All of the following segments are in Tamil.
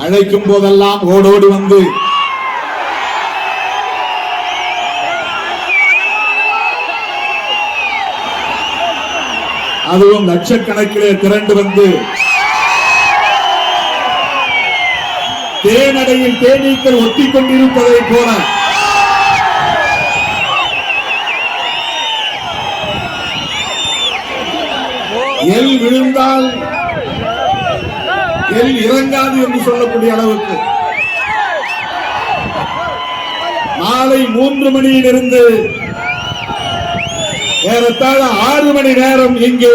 அழைக்கும் போதெல்லாம் ஓடோடி வந்து அதுவும் லட்சக்கணக்கிலே திரண்டு வந்து தேனடையில் தேனீக்கள் ஒட்டிக் கொண்டிருப்பதை போல எல் விழுந்தால் எல் இறங்காது என்று சொல்லக்கூடிய அளவுக்கு மாலை 3 மணியிலிருந்து ஏறத்தாழ 6 மணி நேரம் இங்கு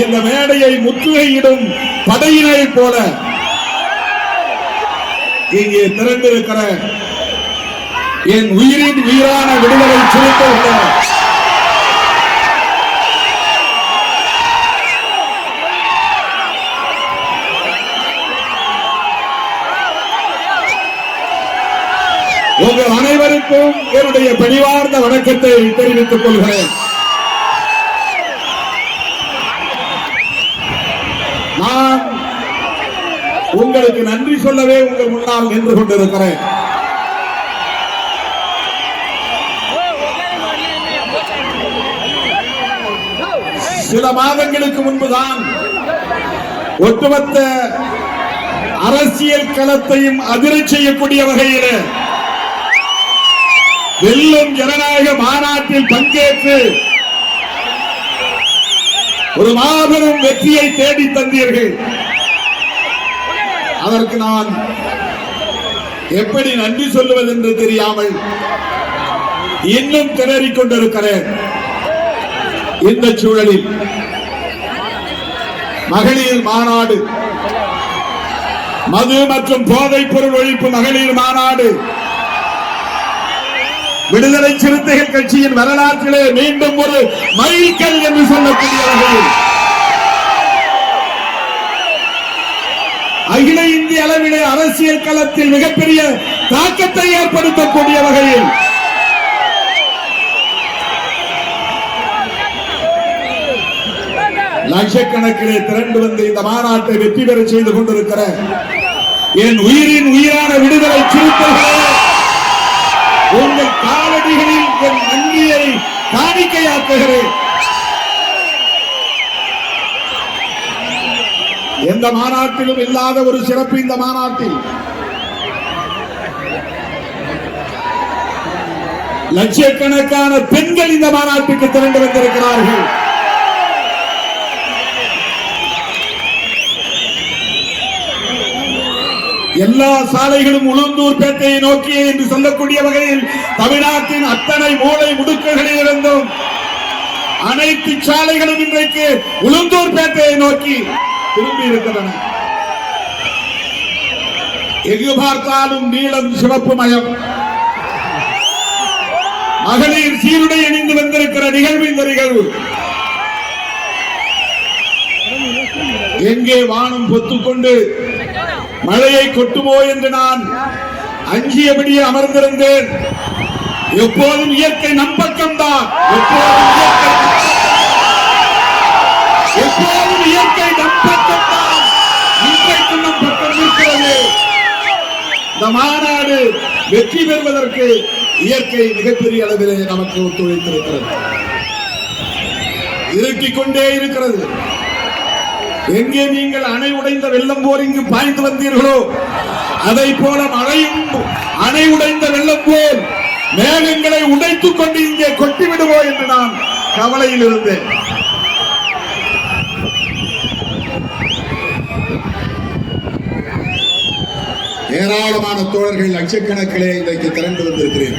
இந்த மேடையை முற்றுகையிடும் படையினை போல இங்கே திரண்டிருக்கிற என் உயிரின் உயிரான விடுதலை சிறுத்தைகள் உங்கள் அனைவருக்கும் என்னுடைய பணிவார்ந்த வணக்கத்தை தெரிவித்துக் கொள்கிறேன். நான் உங்களுக்கு நன்றி சொல்லவே உங்கள் முன்னால் நின்று கொண்டிருக்கிறேன். சில மாதங்களுக்கு முன்புதான் ஒட்டுமொத்த அரசியல் களத்தையும் அதிரச் செய்யக்கூடிய வகையில் வெல்லும் ஜனநாயக மாநாட்டில் பங்கேற்று ஒரு மாபெரும் வெற்றியை தேடி தந்தீர்கள். அதற்கு நான் எப்படி நன்றி சொல்லுவது என்று தெரியாமல் இன்னும் திணறிக் கொண்டிருக்கிறேன். இந்த சூழலில் மகளிர் மாநாடு, மது மற்றும் போதைப் பொருள் ஒழிப்பு மகளிர் மாநாடு விடுதலை சிறுத்தைகள் கட்சியின் வரலாற்றிலே மீண்டும் ஒரு மைல்கல் என்று சொல்லக்கூடிய வகையில் அகில இந்திய அளவிலே அரசியல் களத்தில் மிகப்பெரிய தாக்கத்தை ஏற்படுத்தக்கூடிய வகையில் லட்சக்கணக்கிலே திரண்டு வந்து இந்த மாநாட்டை வெற்றி பெற செய்து கொண்டிருக்கிற என் உயிரின் உயிரான விடுதலை சிறுத்தைகளே, உங்கள் காலடிகளில் என் நன்றியை காணிக்கையாக்குகிறேன். எந்த மாநாட்டிலும் இல்லாத ஒரு சிறப்பு இந்த மாநாட்டில் லட்சக்கணக்கான பெண்கள் இந்த மாநாட்டுக்கு திரண்டு வந்திருக்கிறார்கள். எல்லா சாலைகளும் உளுந்தூர் பேட்டையை நோக்கி என்று சொல்லக்கூடிய வகையில் தமிழ்நாட்டின் அத்தனை மூலை முடுக்குகளில் இருந்தும் அனைத்து சாலைகளும் இன்றைக்கு உளுந்தூர் பேட்டையை நோக்கி திரும்பி இருக்கின்றன. எங்கு பார்த்தாலும் நீளம் சிவப்பு மயம். மகளிர் சீருடை அணிந்து வந்திருக்கிற நிகழ்வு இந்த நிகழ்வு. எங்கே வானம் பொத்துக்கொண்டு மழையை கொட்டுமோ என்று நான் அஞ்சியபடியே அமர்ந்திருந்தேன். எப்போதும் இயற்கை நம் பக்கம்தான். எப்போதும் இயற்கை நம் பக்கம்தான். இன்றைக்கு நம் பக்கம் இருக்கிறது. இந்த மாநாடு வெற்றி பெறுவதற்கு இயற்கை மிகப்பெரிய அளவிலே நமக்கு ஒத்துழைத்திருக்கிறது. இருட்டிக் கொண்டே இருக்கிறது. எங்கே நீங்கள் அணை உடைந்த வெள்ளம் போல் இங்கு பாய்ந்து வந்தீர்களோ அதை போல மழையும் அணை உடைந்த வெள்ளம் போல் மேகங்களை உடைத்துக் கொண்டு இங்கே கொட்டிவிடுவோம் என்று நான் கவலையில் இருந்தேன். ஏராளமான தோழர்கள் லட்சக்கணக்கிலே இன்றைக்கு திரண்டு வந்திருக்கிறேன்.